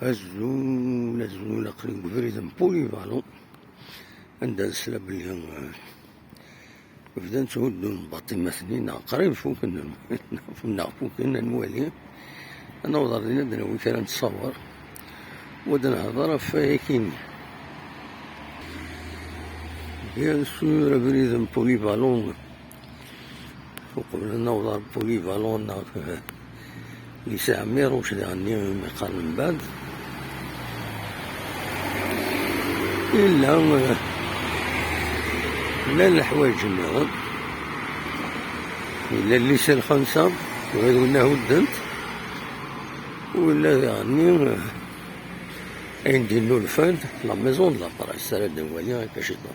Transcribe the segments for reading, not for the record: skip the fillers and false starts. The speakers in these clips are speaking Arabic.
الزول قريب فريد بولي بالون عند السلاب اللي بدان تهدون باطي مثلين قريب فوقنا نوالي أنا وضعنا دنا كان نتصور ودنا هضرة فايكين بيان سور فريد بولي بالون وقبل نوضر بولي بالون ليسي عمير وش غني مقال من بعد إلا الحوايج النظام إلا الليسي الخمسة وغير ولا هدنت ولا يعني عندي الفند لا ميزون لا برا السرد نوالي كاش يطلع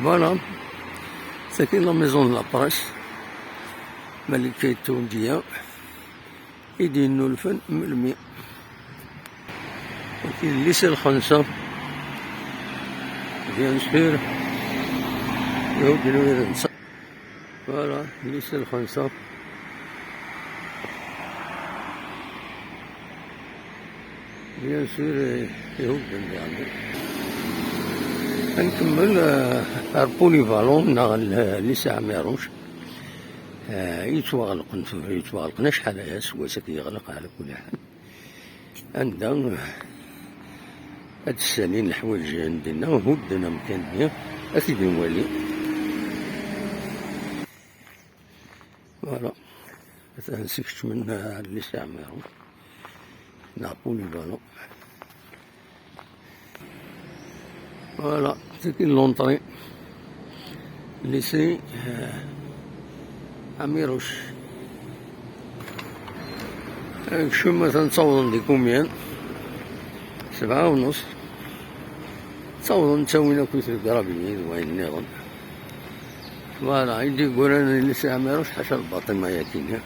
فوالا ساكن لا ميزون لا براس ملكية تونجية يدينو الفن ملمي ولكن ليس الخمسة بيان سور يهودنو يدنسا فوالا ليس الخمسة بيان سور يهودن يعني نكمل البولي فالون ليس عميروش يتوغلق شحال هي سواسك يغلق على كل حال عندنا هاد السنين الحوايج عندنا هدنا مكاننا أكيد نوالي فوالا مثلا سكت من اللي استعمارو نابولي فالو فوالا ساكن لونطري ليسي عميروش شو مثلا تصوضن دي كوميان 7:30 تصوضن تسوينا كويس القرابين وين نظن فوالا يجي يقول انا لسه عميروش حاشا الباطن ما ياكينها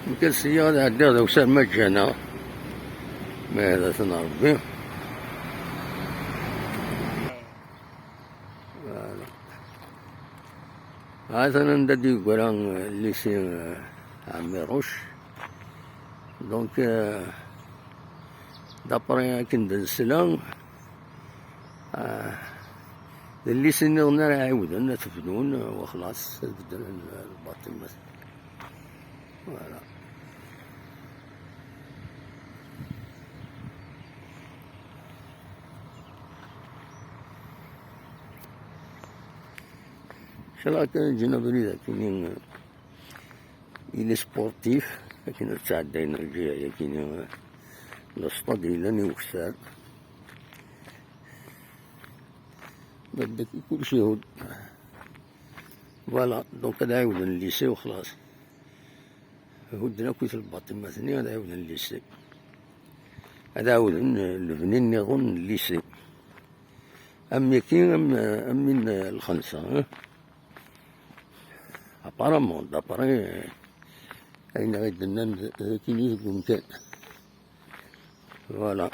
يمكن السيارة هدا وسال مجانا ما هذا تنربي هذا ندي يقول ليسي عميروش دونك دابري كندز السلام اللي سنغنا راه عاودنا تفدون وخلاص بدل الباطل مثلا فوالا شلا كان جينا بريدة كاينين إلي سبورتيف لكن تعدينا الجهة كاين الاسطاد إلا نيوكسال بدك كلشي هود فوالا دونك هدا عاودنا الليسي وخلاص هودنا كويس الباطن مثلا هدا عاودنا الليسي هدا عاودنا البنين نظن الليسي أم كاين أم من الخمسة أبارامون دابري أين غيدنا كاين يزقو مكان فوالا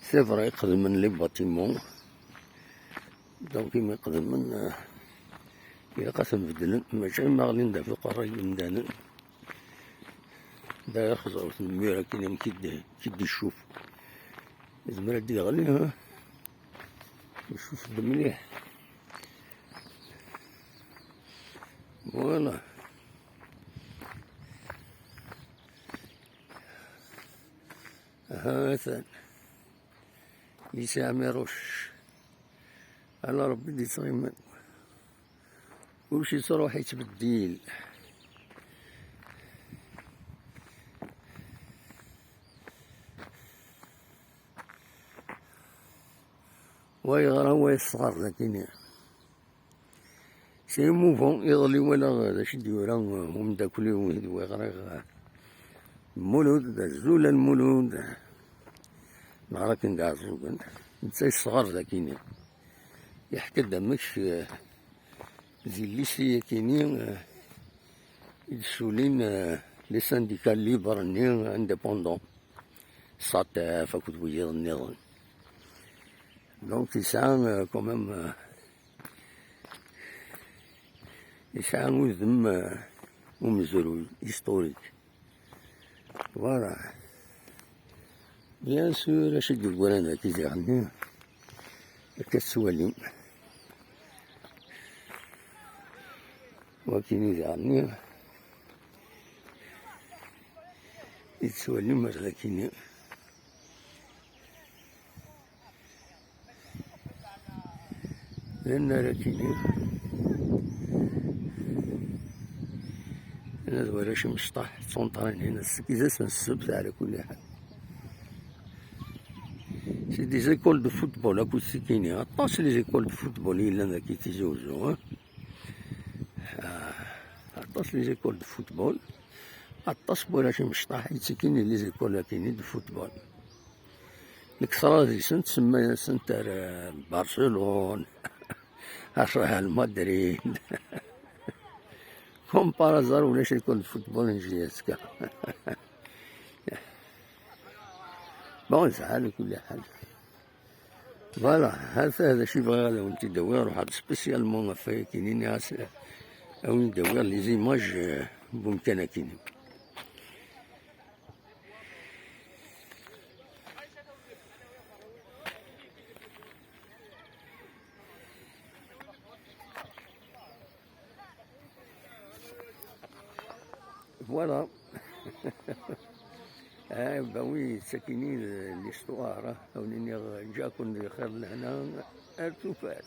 سي فري يقدم من لي باتيمون دونك كيما يقدم من إلا قسم بدلن ماشي ما غادي ندافع في القرية مدانا دا خزرو الميرا كاين كيدي الشوف زعما هادي يغليها يشوف مليح فوالا هذا ليسي عميروش على ربي دي صغيمة كلشي صروح يتبديل ويغرى ويصغر لكن سي موفون يغلي ولا غادا شدي ولا هم دا كل يوم يدو يغرى مولود الزول المولود نهار كنقع الزوبن نتا الصغار لكن يحكي دمكش زي الليسي كاينين يدسولين لي سانديكال ليبر انديبوندون ساطاف هاكا تويض النظام دونك يسعى كومام يسعى وذم ومزروي هيستوريك. فوالا بيان سور اش يقول انا كي غني كتسوالي وكيني غني يتسوالي مرة كيني لأن راكيني أنا دوالي شي مشطح تونطرين هنا كيزا سنسبت على كل حال. سي دي زيكول دو فوتبول اكو سكيني عطاس لي زيكول دو فوتبول إلا كي تيزوجو عطاس لي زيكول دو فوتبول عطاس بولا شي مشطح يتسكيني لي زيكول كاينين دو فوتبول الكثرة دي سنت تسمى سنتر برشلون ريال مدريد كوم بارازار ولا شي يكون فوتبول نجي هكا. بون على كل حال فوالا هذا شي بغا هذا وانت دوير واحد سبيسيالمون فاي كاينين ناس او ندوير لي زيماج بمكانها كاينين. فوالا باوي ساكنين ليستوار او نيني جاكم خير لهنا ارتفاع.